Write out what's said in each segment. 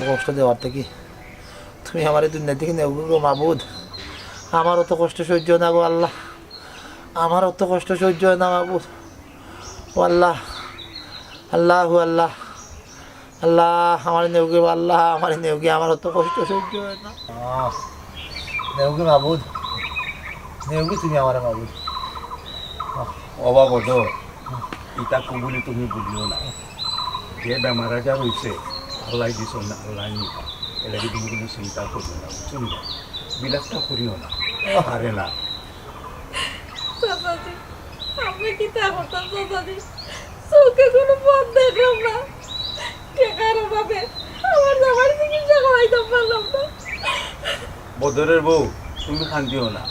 কষ্ট দেওয়ার থেকে তুমি আমার এই দুনিয়া থেকে নেও গো মাবুদ। আমার অত কষ্ট সহ্য না গো আল্লাহ, আমার অত কষ্ট সহ্য না মাবুদ। ও আল্লাহ, আল্লাহু আল্লাহ, আল্লাহ আমার নেউগে আল্লাহ, আমার নেউগে, আমার অত কষ্ট সহ্য হয় না। নেউগে মাবুদ, নেউগে তুমি আমার মাবুদ। অভাব ইটা কবুলি তুমি বুঝিও না, যে বেমার আজার হয়েছে আল্লাহ দিছ না, আল্লাহ নিবা। এলাকি তুমি কোনো চিন্তা করিও না, বুঝছো না, বিলাসটা করিও না, পারে না। চাচাজি আমি কি তা করতাম চাচাজি, চোখে কোনো পথ দেখলাম না, টেকার অভাবে আমার জামার চিকিৎসা করাইতে পারলাম না। বদরের বউ তুমি কান্দিও না,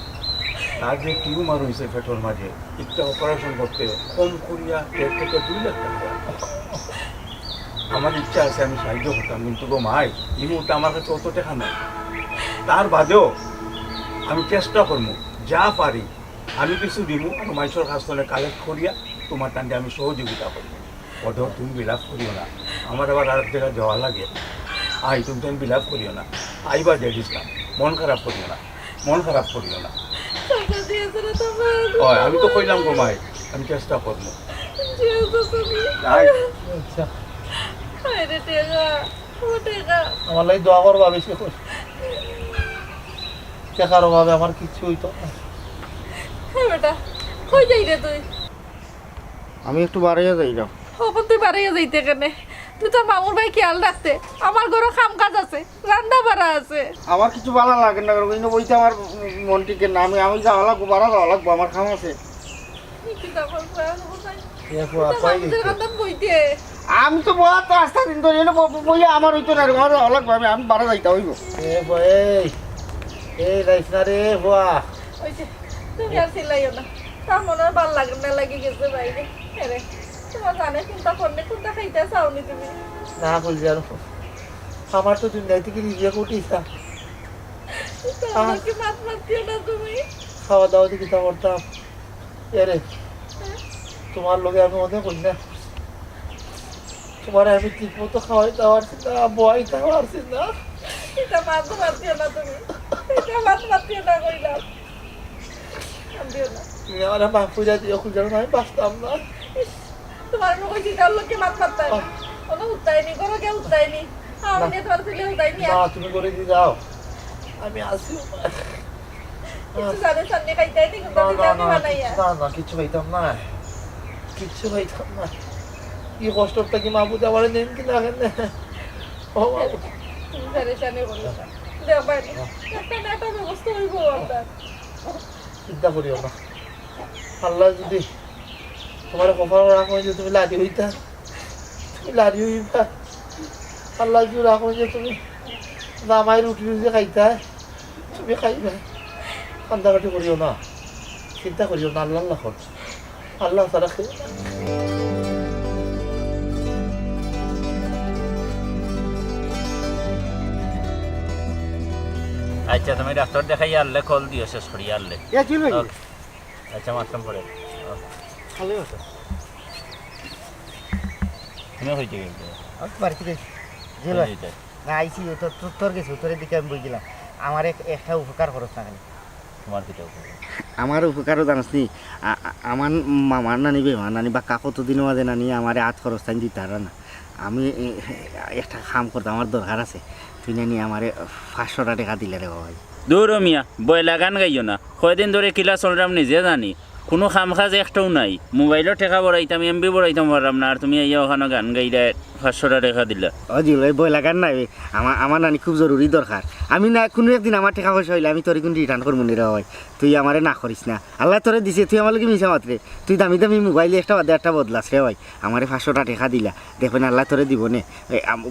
তার যে টিউমার হয়েছে পেটের মাঝে, একটা অপারেশন করতে কম করিয়া 1.5 থেকে 2 লাখ টাকা। আমার ইচ্ছা আছে আমি সাহায্য করতাম, কিন্তু গো মাই এই মুহূর্তে আমার কাছে অত টাকা নাই। তার বাদেও আমি চেষ্টা করবো যা পারি, আমি কিছু দিব আর মাইসর কাছ থেকে কালেক্ট করিয়া তোমার টান্ডে আমি সহযোগিতা করবো। অধর তুমি বিলাপ করিও না, আমার আবার আর এক জায়গায় যাওয়া লাগে। তুমি তুমি বিলাপ করিও না, আইবা দিয়ে দিলাম, মন খারাপ করিও না, মন খারাপ করিও না। চাচাজি এছাড়া তো আমার আমি তো কইলাম গো মাই আমি চেষ্টা করবো। যেহেতু তুমি আচ্ছা আরে টেকা, ও টেকা আমার লাগে দোয়া করবা বেশি করে, টাকার অভাবে আমার কিচ্ছু হইতো না। হ্যাঁ বেটা, কই যাই রে তুই? আমি একটু বাড়িয়ে যাই না। হবন তুই বাড়াইয়া যাইতে কেনে? তুই তোর মামুর ভাই খেয়াল রাখতে, আমার ঘরও কাম কাজ আছে, রান্না বাড়া আছে। আমার কিছু ভালো লাগে না, কিন্তু ওইটা আমার মন টিকে না। আমি যাওয়া লাগবো, বাড়া যাওয়া লাগবো, আমার খাম আছে। কি তারপর কই কান্দাম বইতে আমি তো বলা তো আস্তে দিন ধরে বইয়া আমার হইতো না, আমার যাওয়া লাগবো, আমি বাড়া যাইতে হইব। এই রাইস না রে বুয়া। ওই যে তুমি আর চিল্লাইও না, তার মনে হয় ভাল লাগে না, লাগে গেছে বাইরে। হ্যাঁ তোমার জানে কোনটা করলে কোনটা খাইতে চাওনি তুমি। না বলছি আর আমার তো দুনিয়া থেকে নিজে উঠিস আমাকে মাত মারতিও না তুমি। খাওয়া দাওয়া দিকে তা করতাম। এরে তোমার লোকে আমি মনে করি না, তোমার আমি ঠিক মতো খাওয়াইতে পারছি না, বয়াইতে পারছি না। এটা মাত মারতিও না তুমি, এটা মাত মারতিও না কইলাম। কান্দিও না। তুমি আমার মাফ করে দিও, খুঁজে আমি বাঁচতাম না। তোমার লোক কইছি তার লোককে মাত মারতে হবে। কোনো উত্তায়নি, কোনো কেউ উত্তায়নি। আমি নিয়ে তোমার ছেলে উত্তায়নি। না তুমি করে দিয়ে যাও, আমি আসি। কিছু জানে সামনে খাইতে আইনি, কিন্তু আমি জানি বানাইয়া। না কিচ্ছু পাইতাম না, কিচ্ছু পাইতাম না। কি কষ্টটা কি মাবুদ আমার নেন কি না ও মাবুদ। তুমি পেরেশানি করো না। দেও বাইরে একটা নাটা ব্যবস্থা হইব আপনার। চিন্তা করিও না, আল্লাহ যদি তোমার কপাল রাখো যে তুমি লাড়ি হইতা, তুমি লাড়ি হইবা। আল্লাহ যদি রাখো যে তুমি নামাই রুটি রুটি খাইতা, তুমি খাইবা। কান্দাকাটি করিও না, চিন্তা করিও না, আল্লাহ আল্লাহ করছো, আল্লাহ তারা খেয়ে। আচ্ছা তুমি ডাক্তার দেখাই আনলে কল দিও, শেষ করি আনলে। আচ্ছা মাত্রাম পরে ভালো হতো তুমি হয়েছে কিন্তু বাড়িতে না আইসি তোর গেছি, তোর দিকে আমি বইছিলাম। আমার একটা উপকার খরচ না খালি। তোমার পিতা আমার উপকারও জানাস নি, আমার মামার নানি বেমার নানি বা কাকতো দিনের মাঝে নানি আমার হাত খরচ টাইম দিতে পারে না। আমি একটা কাম করতাম, আমার দরকার আছে, তুই নানি আমার 500 টাকা দিলে রে ভাই। দূর মিয়া বয়লা গান গাইও না, কয়দিন ধরে কিলা চলরাম নিজে জানি, কোনো খাম খাজ একটাও নাই। মোবাইলও টেকা বড়াইতাম, এমবি বড়াইতাম পারলাম না, আর তুমি আইয়া ওখানে গান গাইলে 500 টাকা দিলা। জি ভাই বই লাগান নাই, আমার নানি খুব জরুরি দরকার। আমি না কোনো একদিন আমার টাকা পয়সা হইলে আমি তোর কিন্তু রিটার্ন করবো নি রে ভাই, তুই আমারে না করিস না। আল্লাহ তোরে দিছে, তুই আমার লোক মিশা মাত্রে, তুই দামি দামি মোবাইলে একটা বাদে একটা বদলাস রে ভাই, আমারে 500 টাকা দিলা, দেখবেন আল্লাহ তোরে দিব নে।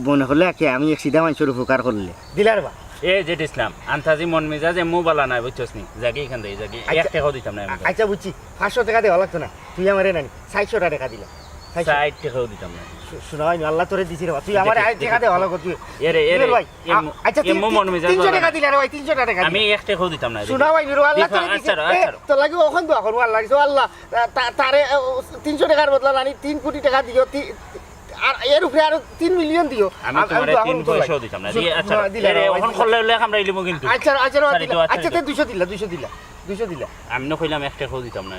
মনে হলে আমি এক সিধা মানুষের উপকার করলে দিলার বা এ যেট ইসলাম আন্তাজি মন মেজাজ এমু বালা নাই বুঝছস নি, জাগি এখান থেকে জাগি 1 টাকাও দিতাম না আমি। আচ্ছা বুঝছি, 500 টাকা দেওয়া লাগতো না, তুই আমারে নানি 400 টাকা দিলা। 60 টাকাও দিতাম না। শোনাই আল্লাহ তোরে দিছি রে, তুই আমার টাকা দেওয়া লাগতো তুই। এরে ভাই আচ্ছা এমু মন মেজাজ 300 টাকা দিলা রে ভাই, 300 টাকা আমি 1 টাকাও দিতাম না। শোনা ভাই নিরু আল্লাহ তোরে দিছি, তো লাগি ওখান দোয়া করব আল্লাহ দিছো, আল্লাহ তারে 300 টাকার বদলা নানি 3 কোটি টাকা দিও, আর এর উপরে আরো 3 মিলিয়ন দিও আমি তোমারে 3 পয়সাও দিতাম না দিয়ে আচ্ছা এরে ওখান খরলে হলে আমরা ইলিমু কিন্তু আচ্ছা আচ্ছা সারি তো, আচ্ছা 200 দিলা আমি না কইলাম 1 টাকাও দিতাম না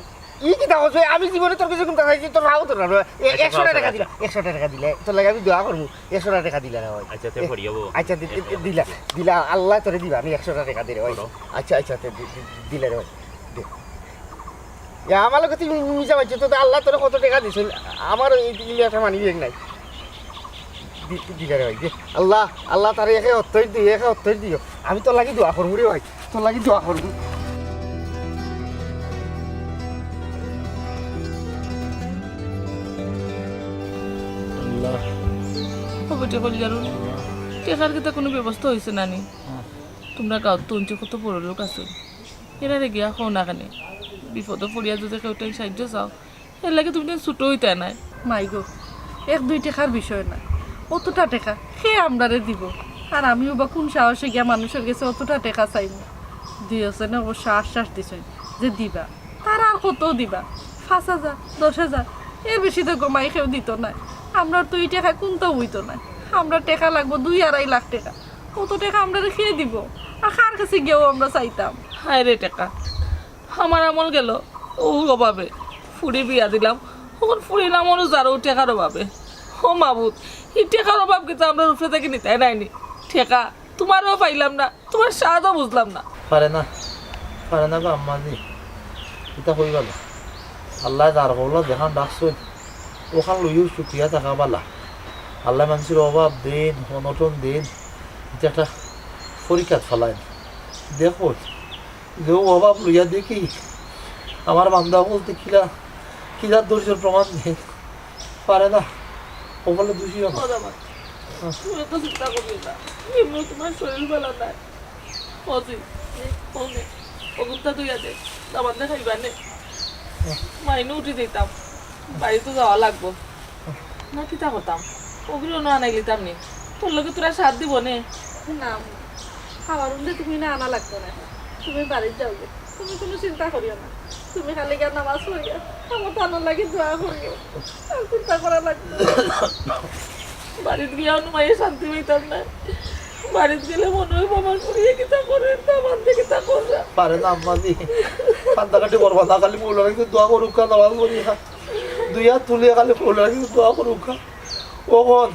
ই কি দাও আমি জীবনে তোর কিছু কোনটা খাইছি তোর নাও তোর 100 টাকা দিলা 100 টাকা দিলে তোর লাগে আমি দোয়া করব 100 টাকা দিলা রে ভাই আচ্ছা তে করি হবো আচ্ছা দিলা আল্লাহ তোরে দিবা আমি 100 টাকা দিরে ভাই আচ্ছা আচ্ছা দিলে রে ভাই দে। আমার লোক তুই মিশা পাইছিস তো আল্লাহ তোরে কত টাকা দিছিল আমার এই ইলিয়াটা মানি বেগ নাই দিলে রে ভাই দে আল্লাহ আল্লাহ তারে একে অত্তর দিও আমি তোর লাগি দোয়া করব রে ভাই তোর লাগি দোয়া করব আল্লাহ খবরটা বলি জানো টেকার কিন্তু কোনো ব্যবস্থা হয়েছে না নি তোমরা গাঁত তো অঞ্চল কত বড় লোক আছে এরা রে গিয়া খাও না কেন বিপদ পড়িয়া যদি কেউ সাহায্য চাও এর লাগে তুমি ছুটো হইতে নাই মাই গো 1-2 টাকার বিষয় না অতটা টাকা সে আমরারে দিব আর আমিও বা কোন সাহসে গিয়া মানুষের কাছে অতটা টাকা চাইব দিয়েছে না অবশ্য আশ্বাস দিছে যে দিবা তারা আর কত দিবা 5,000 10,000 এর বেশি তো গমাই কেউ দিত না আমরা তো এই টাকা কোনটাও হইতো না আমরা টাকা লাগবো 2-2.5 লাখ টাকা কত টাকা আমরা খেয়ে দিব আর কার কাছে গিয়েও আমরা চাইতাম হায় রে টাকা আমার আমল গেল ও অভাবে ফুড়ি বিয়া দিলাম ওখান ফুড়িলাম ওর যারও টাকার অভাবে ও মাবুদ এই টাকার অভাব কিন্তু আমরা রূপে থেকে নিতে নাইনি ঠেকা তোমারও পাইলাম না তোমার স্বাদও বুঝলাম না পারে না গো আম্মাজি এটা হয়ে গেল আল্লাহ যার কবলা দেখান ডাকছই ওখান লইও শুকিয়া থাকা পালা আল্লাহ মানুষের অভাব দিন অনটন দিন এটা একটা পরীক্ষা ফেলায় দেখো যে অভাব লইয়া দেখি আমার বান্ধব বলতে কিলার ধৈর্যের প্রমাণ নেই পারে না ও বলে দোষী হবে তুমি তো চিন্তা করবি না এমনি তোমার শরীর ভালো নাই অগুনটা তুই আছে আমার না খাইবা নে মাইনে উঠে দিতাম বাড়িতে যাওয়া লাগবো না কিতা করতাম ওগুলো না আনাই লিতাম নি তোর লোকে তোরা সাথ দিব নে না খাবার উঠলে তুমি না আনা লাগতো না তুমি বাড়িতে যাও তুমি কোনো চিন্তা করিও না তুমি খালি গিয়ে নামাজ পড়িয়া আমার তো আনার লাগে দোয়া করিও আর চিন্তা করা লাগবে বাড়িতে গিয়ে মায়ের শান্তি পেতাম না বাড়িতে গেলে মনে হয় বাবার করিয়ে কিতা করে আমার দিকে তা কররা পারে না আম্মাজি কান্দাকাটি করবা না খালি মৌলা কিন্তু দোয়া করুক নামাজ পড়িয়া 2 হাত তুলিয়া খালি মৌলা কিন্তু দোয়া করুক ওখন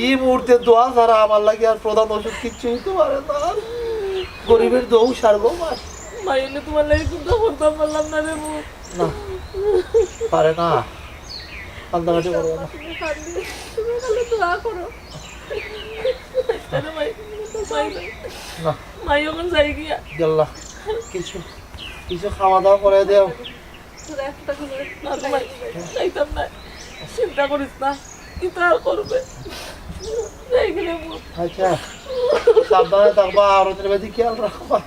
এই মুহূর্তে দোয়া ছাড়া আমার লাগে আর প্রধান ওষুধ কিচ্ছু হইতে পারে না গরিবের দোও সারবো মাইলে তোমার লাগে চিন্তা করতাম পারলাম না রে মুখ না পারে না কান্দাকাটি করবো না তুমি খালি দোয়া করো না মাই ওখানে যাই গিয়া গেল্লা কিছু খাওয়া দাওয়া করে দেও না তোমায় যাইতাম না চিন্তা করিস না কিতা আর করবে যাই গেলে মুখ আচ্ছা সাবধানে থাকবা আর ওদের বেশি খেয়াল রাখবা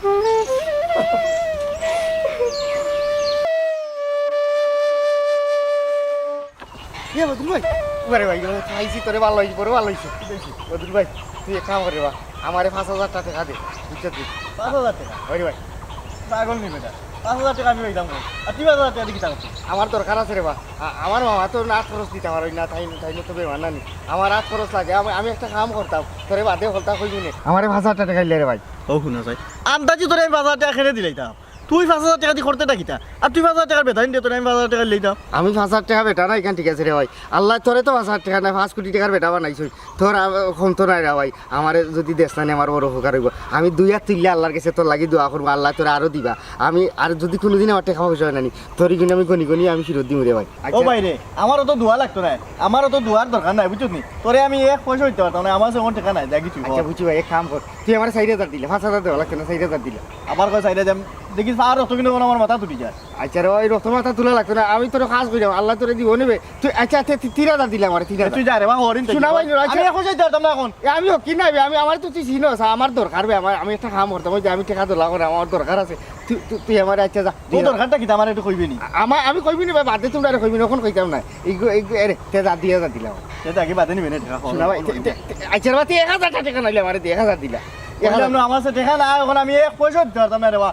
কে বদুল ভাই ওরে ভাই খাইছি তোরে ভালো হইছে পরে ভালো হইছে বদুল ভাই তুই এক কাম করে বা আমারে 5,000 টাকা দে বুঝছিস তুই 5,000 টাকা ওরে ভাই পাগল নি বেটা 5,000 টাকা আমি পাইতাম আর 3,000 টাকা দিকে টাকা আমার দরকার আছে রে বা আমার মামা তো না খরচ দিতে পারো না তাই তো বেমান না আমার রাত খরচ লাগে আমি একটা কাম করতাম তোরে বাদে হলতা কইবি না আমারে 5,000 টাকা দিলে রে ভাই ও শুনা চাই আন্দাজি তোরে আমি 5,000 টাকা খেলে দিলাইতাম তুই 5,000 টাকা দিয়ে করতে ডাকিতা আর তুই 5,000 টাকার বেতন দিয়ে তোরে আমি 5,000 টাকা লইতাম আমি 5,000 টাকা বেটা না এখান ঠিক আছে রে ভাই আল্লাহ তোরে তো 5,000 টাকা না 5 কোটি টাকার বেটা বানাইছই তোর কম তো নাই রে ভাই আমারে যদি দেশ না আমার বড় উপকার হইব আমি 2 হাত তুললে আল্লাহর কাছে তোর লাগি দোয়া করবো আল্লাহ তোরে আরো দিবা আমি আর যদি কোনোদিন আমার টাকা পয়সা হয় না তোর কিন্তু আমি গনি আমি ফিরত দিম রে ভাই ও ভাই রে আমারও তো দোয়া লাগতো না আমারও তো দোয়ার দরকার নাই বুঝছিস নি তোরে আমি 1 পয়সা হইতে পারতাম না আমার কাছে কোনো টাকা নাই দেখি তুই আচ্ছা বুঝছি ভাই এক কাম কর তুই আমার 4,000 দিলে 5,000 দেওয়া লাগতো না 4,000 দিলে আবার কয় চাইলে দেম দেখিস আর অত কিন্তু আমার মাথা তুলি যায় আচ্ছা রে ওই রক্ত মাথা তোলা লাগতো না আমি তোর কাজ করিলাম আল্লাহ তোরে দিব নেবে তুই আচ্ছা 3,000 দিলে আমার 3,000 তুই যা রে বা হরিণ শোনা ভাই, আচ্ছা। আমি এখন যাইতে পারতাম না এখন আমি কি নাই আমি আমার তো তুই চিনোস আমার দরকার আমি একটা কাম করতাম ওই যে আমি টাকা তোলা করে আমার দরকার আছে তুই আমার আচ্ছা যা তোর দরকারটা কি আমার একটু কইবি নি আমি কইবি না ভাই বাদে তোমরা কইবি না এখন কইতাম না এরে তে যা দিয়ে যা দিলাম এটা আগে বাদে নিবে না টাকা শোনা ভাই আচ্ছা রে 1,000 টাকা নাইলে আমার 1,000 দিলা আমার কাছে টাকা নাই এখন আমি 1 পয়সা দিতে পারতাম না রে বা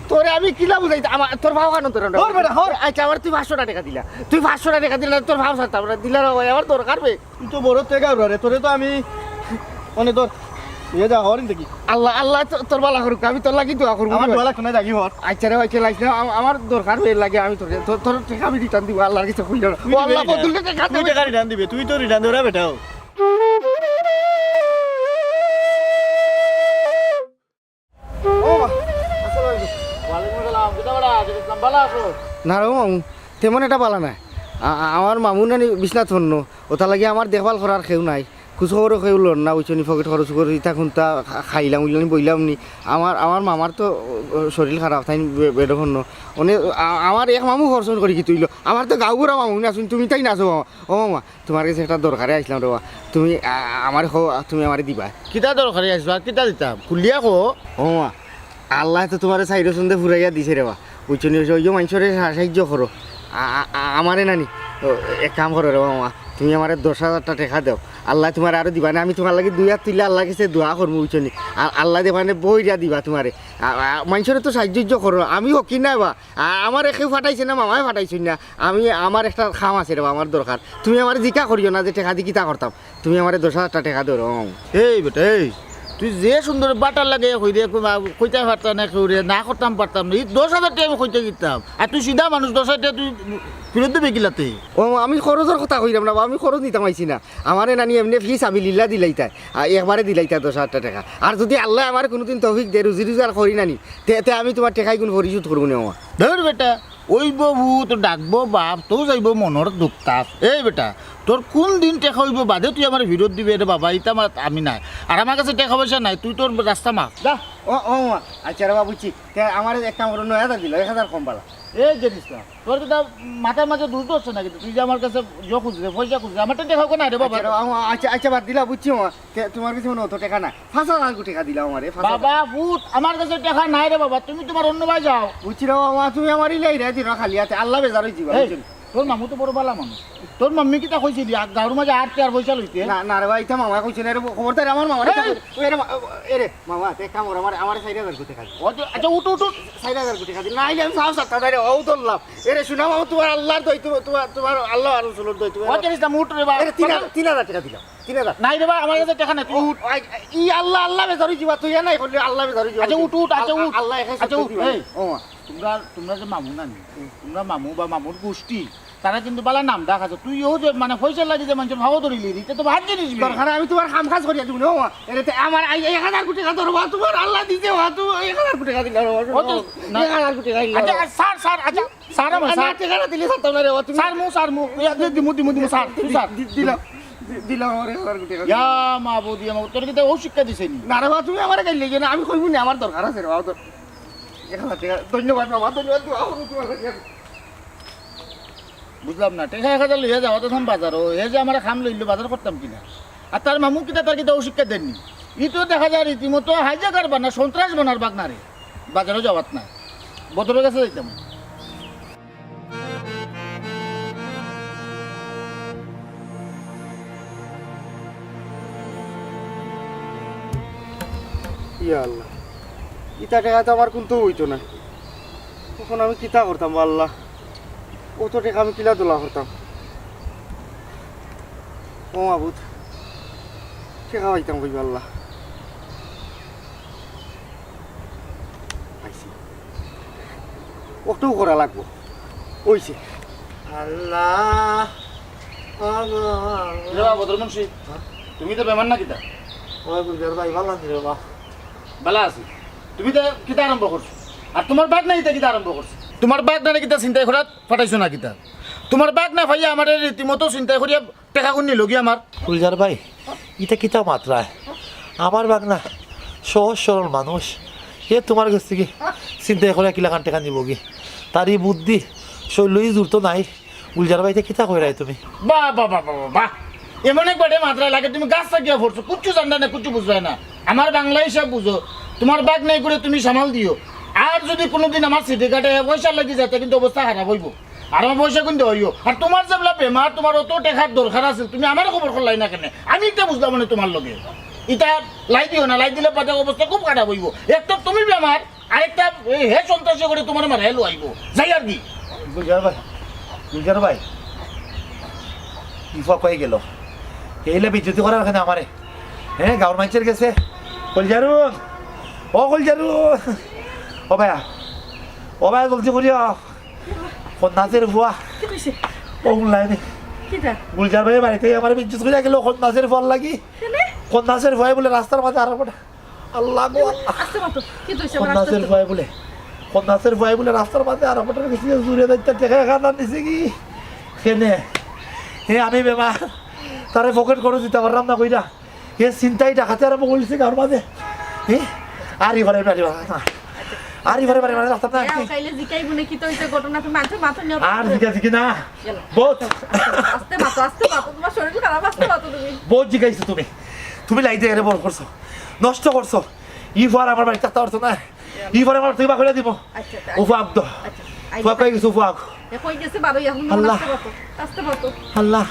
তোরে আমি কিলা বুঝাই আমার তোর ভাও কানো তোর হর বেটা, হর। আচ্ছা আমার তুই 500 টাকা দিলা তুই 500 টাকা দিলা তোর ভাও ছাড়তাম না দিলা না আমার দরকার বে তুই তো বড় থেকে রে তোরে তো আমি মানে তোর ইয়ে যা হরিন দেখি আল্লাহ আল্লাহ তোর বালা করুক আমি তোর লাগি দোয়া করব আমার দোয়া লাগতো না জাগি হর আচ্ছা রে আচ্ছা লাগছে আমার দরকার হয়ে লাগে আমি তোর তোর টাকা আমি রিটার্ন দিব আল্লাহর কাছে কইল না তুই ও আল্লাহ দিবি বদুল না। টাকা তুই টাকা রিটার্ন দিবে তুই তো রিটার্ন দেবে বেটাও ও মা ওয়ালাইকুম আসসালাম কিটা বড়া কিটা বালা আছো না রে মামু তেমন এটা বালা না আমার মামু নানি বিছনা থন্ন ওটা লাগি আমার দেখভাল করার কেউ নাই খুশ খবরও কেউ লড় না ওইচনি পকেট খরচ করে ইতা খুনতা খাইলাম উইলাম বইলাম নি আমার মামার তো শরীর খারাপ তাই বেড খন্ন অনেক আমার এক মামু খরচন করি কি তুইল আমার তো গাঁওগুড়া মামু না শুন তুমি তাই নাচো মামা ও মামা তোমার কাছে একটা দরকারে আসলাম রে তুমি আমার তুমি আমার দিবা কিতা দরকারে আসবা কিতা দিতাম খুলিয়া কো ও মামা আল্লাহ তো তোমার সাইডে সন্ধে ফুরাইয়া দিছে রে বা ওইচনি ওই মানুষের সাহায্য করো আমারে নানি এক কাম করো রে মামা তুমি আমার 10,000 টাকা দাও আল্লাহ তোমার আরো দিবা না আমি তোমার লাগে 2 হাত তুলে আল্লাহ কাছে দোয়া করবো বুঝছনি আল্লাহ দেবানে বইরা দিবা তোমারে মানুষের তো সাহায্য করো আমি হকি না বা আমার কেউ ফাটাইছে না মামাই ফাটাইছি না আমি আমার একটা খাম আছে রে আমার দরকার তুমি আমার জিকা করিও না যে টাকা দিয়ে কিতা করতাম তুমি আমার 10,000 টাকা দাও মামা এই বেটা এই তুই যে সুন্দর বাটার লাগে কই রে কইতে পারতাম না কেউ রে না করতাম পারতাম না 10,000 টাকা আমি কইতে দিতাম আর তুই সিধা মানুষ 10,000 টাকা তুই ফেরত দেবে কিলাতে ও আমি খরচের কথা কইলাম না আমি খরচ নিতাম আইছি না আমারে নানি এমনি ফিস আমি লীলা দিলাইতাই একবারে দিলাইতাই 10,000 টাকা আর যদি আল্লাহ আমার কোনোদিন তৌফিক দে রুজি রোজগার করি নানি তে আমি তোমার টাকাই গুণ পরিশোধ করবো না আমার ধর বেটা ওই বাবু তো ডাকবো বাপ তো যাইব মনের দুঃখ তাপ এই বেটা তোর কোন দিন টেকা হইব বাদে তুই আমার বিরোধ দিবি রে বাবা ইটা আমি নাই আর আমার কাছে টাকা পয়সা নাই তুই তোর রাস্তা মাপ যা ও আচ্ছা রে বাবুচি আমার এক কাম করো 9,000 দিল 1,000 কম পালা এই জিনিস না তোর কিন্তু মাথার মাঝে দুধ হচ্ছে না কিন্তু তুই যে আমার কাছে খুঁজবে পয়সা খুঁজবে আমার টাকা হোক না রে বাবা আচ্ছা বাদ দিলা বুঝছি মা তোমার কাছে মনে অত টাকা না 5,000 টাকা দিলাম আমারে বাবা ভূত আমার কাছে টাকা নাই রে বাবা তুমি তোমার অন্য ভাই যাও বুঝছি রে বাবা তুমি আমার ইলাই রে দিন খালি আছে আল্লাহ বেজার হইছি এই, তোর মামু তো বড় বালা মানুষ তোর মাম্মি কিতা কইছি দি গাঁর মাঝে 8 পয়সা লইতে না না রে ভাই তা মামা কইছে না রে খবর তাই আমার মামা এরে মামা তে কাম ওর আমার 4,000 টাকা আচ্ছা উঠ 4,000 টাকা দিল না আইলে আমি সাহস করতে রে ও ধরলাম এরে শুনা মামা তোমার আল্লাহর দই তোমার আল্লাহ আর রাসূলের দই তুমি ও জিনিস না উঠ রে বাবা 3,000 টাকা দিলাম 3,000 নাই রে বাবা আমার কাছে টাকা নাই তুই উঠ ই আল্লাহ বেজার হইছি তুই নাই করলি আল্লাহ বেজার হইছি আচ্ছা উঠ আচ্ছা উঠ আল্লাহ এখানে আচ্ছা উঠ এই ও তোমরা যে মামু না তোমরা মামু বা মামুর গোষ্ঠী তারা কিন্তু বালা নাম দেখাছো তুইও যে মানে পয়সা লাগি যে মানুষের ভাবো ধরিলি এটা তো ভাগ জিনিস দরকার আমি তোমার কাম কাজ করিয়া দিব না এরে আমার 1,000 টাকা ধরবা তোমার আল্লাহ দিতে হা তুমি 1,000 টাকা দিলা 1,000 টাকা দিলা আচ্ছা স্যার আচ্ছা স্যার আমার স্যার টাকা দিলে সাতাম না রে তুমি স্যার মু দিমু স্যার দিলাম দিলাম আমার 1,000 টাকা ইয়া মাবুদি আমা তোর কি ও শিক্ষা দিছে নি না রে বাবা তুমি আমার গাইলে না আমি কইব না আমার দরকার আছে রে বাবা তো 1,000 টাকা ধন্যবাদ বাবা ধন্যবাদ তোমার বুঝলাম না টাকা 1,000 লইয়া যাওয়া তখন বাজারও এ যে আমরা খাম লইলো বাজার করতাম কিনা আর তার মামু কিতা তার কিতা ও শিক্ষা দেননি ই তো দেখা যায় রীতিমতো হাইজাকার বানা সন্ত্রাস বানার বাগ না রে বাজারও যাওয়াত না বদরের কাছে যাইতাম ইয়া আল্লাহ ইটা টাকা তো আমার কিন্তু হইতো না তখন আমি কিতা করতাম আল্লাহ কত টাকা আমি কিলা তোলা করতাম ও মাবুদ টাকা পাইতাম কইব আল্লাহ পাইছি কতও করা লাগবো ওইছে আল্লাহ বদর মুন্সি তুমি তো বেমান না কিতা ওই বুঝার ভাই ভালো আছে রে বাবা বালা আছি তুমি তো কিতা আরম্ভ করছো আর তোমার বাঘ না কিতা আরম্ভ করছো তোমার বাঘ না কিতা চিন্তাই করাত ফাটাইছো না কিতা তোমার বাঘ না ভাইয়া আমার রীতিমতো চিন্তাই করিয়া টেকা কোন নিল আমার ফুলজার ভাই এটা কিতা মাত্রায় আমার বাগ না সহজ সরল মানুষ এ তোমার কাছ থেকে চিন্তা করে কিলাখান টেকা নিব কি তারই বুদ্ধি শৈলই জোর তো নাই উলজার ভাইতে কিতা কই রায় তুমি বাহ বাহ বাহ বাহ বাহ এমন একবারে মাত্রায় লাগে তুমি গাছ থাকিয়া পড়ছো কুচ্ছু জানতে না কুচ্ছু বুঝবে না আমার বাংলা হিসাব বুঝো তোমার বাঘ নাই করে তুমি সামাল দিও আর যদি কোনোদিন আমার সিটি কাটে পয়সা লাগি যাতে কিন্তু অবস্থা খারাপ হইব আর আমার পয়সা কিন্তু হইও আর তোমার যেগুলা বেমার তোমার অত টেকার দরকার আছে তুমি আমার খবর করলাই না কেন আমি একটা বুঝলাম মানে তোমার লগে ইটা লাই দিও না লাই দিলে পাতে অবস্থা খুব খারাপ হইব এক তো তুমি বেমার আরেকটা হে সন্ত্রাসী করে তোমার মারে হেলো আইব যাই আর কি গুলজার ভাই ইফা কয়ে গেল এইলে বিদ্যুতি করার ওখানে আমারে হ্যাঁ গাঁর মানুষের গেছে কলজারুন ও কলজারুন ও ভাইয়া জলদি করিয়া কন্যাসের ভুয়া ও লাইনে গুলজার ভাই বাড়িতে আমার বিদ্যুৎ করে গেল কন্যাসের ফল লাগি কন্যাসের ভয় বলে রাস্তার মাঝে আর আল্লাহ গো কন্যাসের ভয় বলে কন্যাসের ভয় বলে রাস্তার মাঝে আর গেছি জুড়ে দায়িত্ব টেকা খাতার নিছে কি কেনে হে আমি বেমা তারে পকেট করে দিতে পারলাম না কইরা হে চিন্তাই ডাকাতে আরম্ভ করেছে গাঁর মাঝে হ্যাঁ আর ঘরে বাড়ি আর ঘরে বাড়ি রাস্তা না আর জিকা না বহুত বহুত জিকাইছো তুমি লাইতে এরে বড় করছো নষ্ট করছো ই ফর আমার বাড়ি থাকতে পারছো না ই ফর আমার তুই বা করে দিব উফাক তো উফাক কই গেছো উফাক আল্লাহ আল্লাহ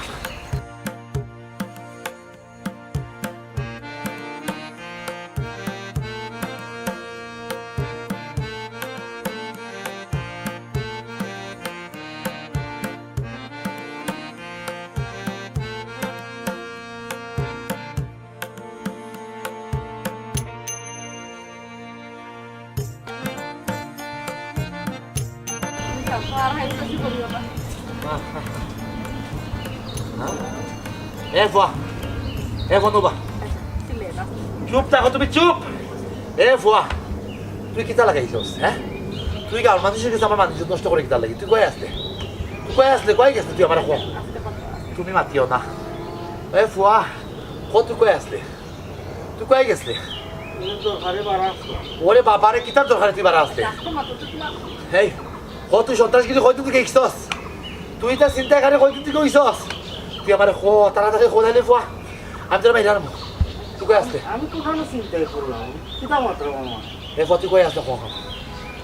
চুপ থাকো তুমি চুপ ফুয়া তুই কিতা লাগাইছস হ্যাঁ তুই গাঁর মানুষের কাছে আমার মানুষ নষ্ট করে কিতা লাগি তুই কই আসলে কই গেছিস তুই আমার কম তুমি মাতিও না ফুয়া তুই কই আসলে তুই কই গেছলি ওরে বাবারে কিতার দরকারে তুই বারা আসলে হেই তুই সন্ত্রাস কিন্তু কই তুই গেছিস তুই তা চিন্তা করে কই তুই কইছস তুই আমার তাড়াতাড়ি খোঁজাইলে ফুয়া আমি তোর বাইরে আনবো তুই কই আসলে আমি কোথাও চিন্তাই করলাম কিতা মাত্র মামা তুই কই আসলে কখন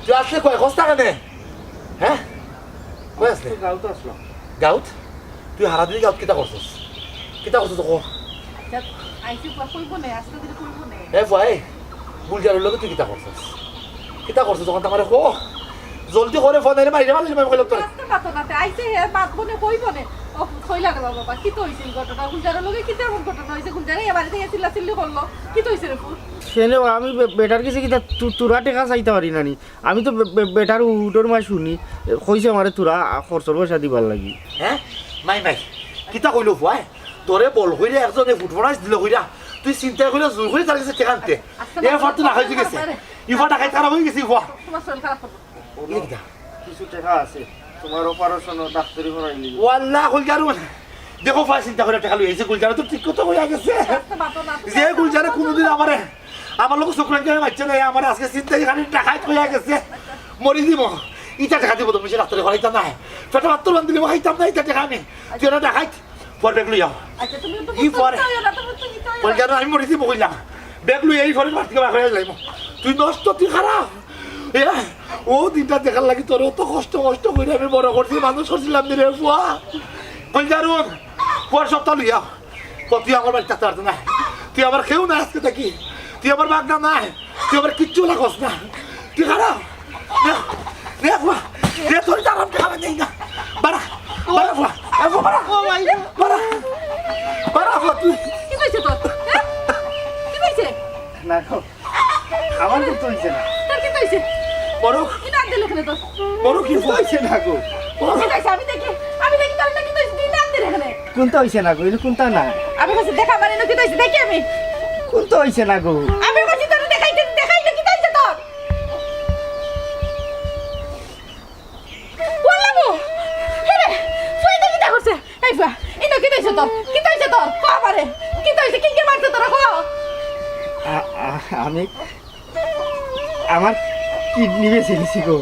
তুই আসলে কয় কষ্ট কেনে হ্যাঁ কই আসলে গাঁত আসলাম গাঁত তুই হারা দিদি গাঁত কিতা করছস কো ফুয়া বুলজারের লোক তুই কিতা করছস তখন তোমার কো জলদি করে ফোন এনে মারিয়ে মারলি আমি কইলাম তোরে সেনে আমি বেটার কাছে কিতা তোরা টেকা চাইতে পারি নানি আমি তো বেটার উটোর মাই শুনি কইছে আমারে তোরা খরচর পয়সা দিবার লাগি হ্যাঁ মাই কিতা কইলো ফুয়া তোরে বল কইরে একজনে ফুটবলার দিল কইরা তুই চিন্তা কইরা জোর করে তার কাছে টেকা আনতে এবার তো না খাইতে গেছে ইফা টাকাই খারাপ হয়ে গেছে ফুয়া কিছু টাকা আছে তোমার অপারেশন ডাক্তারি করাইলি ওয়াল্লাহ গুলজারুন দেখো ফাই চিন্তা করে টাকা লই আইছে গুলজার তো ঠিক কথা হইয়া গেছে যে গুলজারে কোনদিন আমার লোক শুক্রান করে মারছে না আমার আজকে চিন্তা খালি টাকাই হইয়া গেছে মরি দিব ইটা টাকা দিব তুমি ডাক্তারি করাইতাম না পেটে মাত্র বান দিলে খাইতাম না ইটা টাকা আমি তুই না টাকাই পর ব্যাগ লই যাও ই পরে গুলজার আমি মরি দিব কইলাম ব্যাগ লই এই ঘরে মারতে বাক হয়ে যাইব তুই নষ্ট তুই খারাপ ও দিনটা দেখার লাগি তোর অত কষ্ট করে আমি বড় করছি মানুষ করছিলাম রে ফুয়া গুলজারুন ফুয়ার সপ্তাহ লইয়া তুই আমার বাড়ি থাকতে পারতো না তুই আমার কেউ না আজকে থাকি তুই আমার বাগনা নাই তুই আমার কিচ্ছু লাগস না তুই খারাপ রে ফুয়া রে তোর আরাম খাওয়া নেই না বাড়া ফুয়া বাড়া ফুয়া তুই কি হয়েছে তোর কি হয়েছে না আমার তো হইছে না তোর কি হয়েছে বড় কি নাম দিল এখানে তোর বড় কি হইছে না গো আমি দেখি তোর নাকি তুই তুই নাম দিল এখানে কোনটা হইছে না গো এটা কোনটা না আমি কাছে দেখা মানে নাকি তুই দেখি আমি কোনটা হইছে না গো আমি কাছে তোর দেখাই নাকি তুই তোর বললাম হেরে তুই দেখি তা করছে এই বা ইনো কি হইছে তোর কো আমারে কি হইছে কি মারতে তোরা কো আমি আমার কিডনি বেঁচে দিছি গো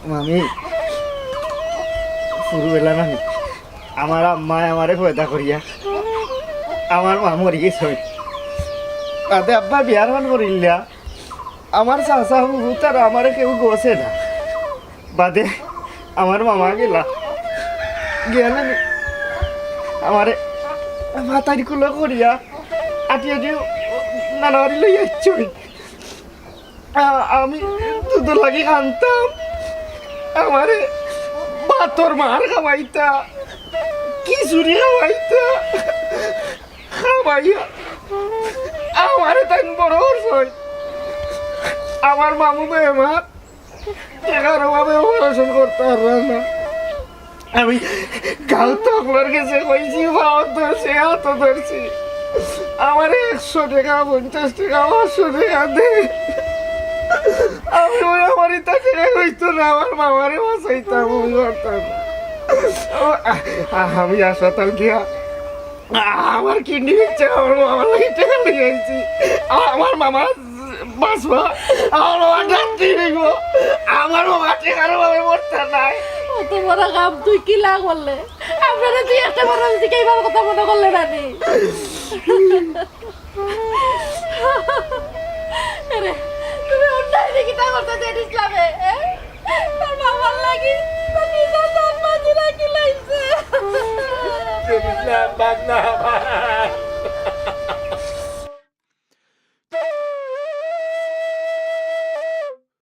মামি পুরুবেলা নানি আমার আম্মায় আমারে পয়দা করিয়া আমার মা মরি গেছে তাতে আব্বা বিয়ার মান করিলা আমার চাচা হুবু তারা আমারে কেউ গোছে না বাদে আমার মামা গেলা গিয়া নানি আমারে মাথায় কুলো করিয়া আটি আটি নানা বাড়ি লই যাচ্ছই আমি দুধ লাগি আনতাম আমারে বাতর মার খাওয়াইতা খিচুড়ি খাওয়াইতা খাওয়াইয়া আমারে তাই বড় হরছই আমার মামু বেমার টাকার অভাবে অপারেশন করতে পারলাম না আমি কাল তকলার কাছে কইছি ভাত ধরছি হাত ধরছি আমার 100 টাকা 50 টাকা 500 টাকা দে আমি ওই আমার ইতা টাকা হইতো না আমার মামারে বাঁচাইতাম ওই করতাম আমি হাসপাতাল গিয়া আমার কিডনি হচ্ছে আমার মামার লাগে টাকা নিয়ে আইছি আমার মামা বাঁচবা আমার মামা ডাক্তি নিব আমার মামা টাকার ভাবে মরতে নাই অত বড় কাম তুই কি লাগ বললে আপনারা তুই একটা বড় দিকে এইভাবে কথা মনে করলে নানি আরে তুমি অন্যায় দেখি তা করতে দেন ইসলামে তোর বাবার লাগি তোর নিজের জান বাজি রাখি লাইছে বাগনা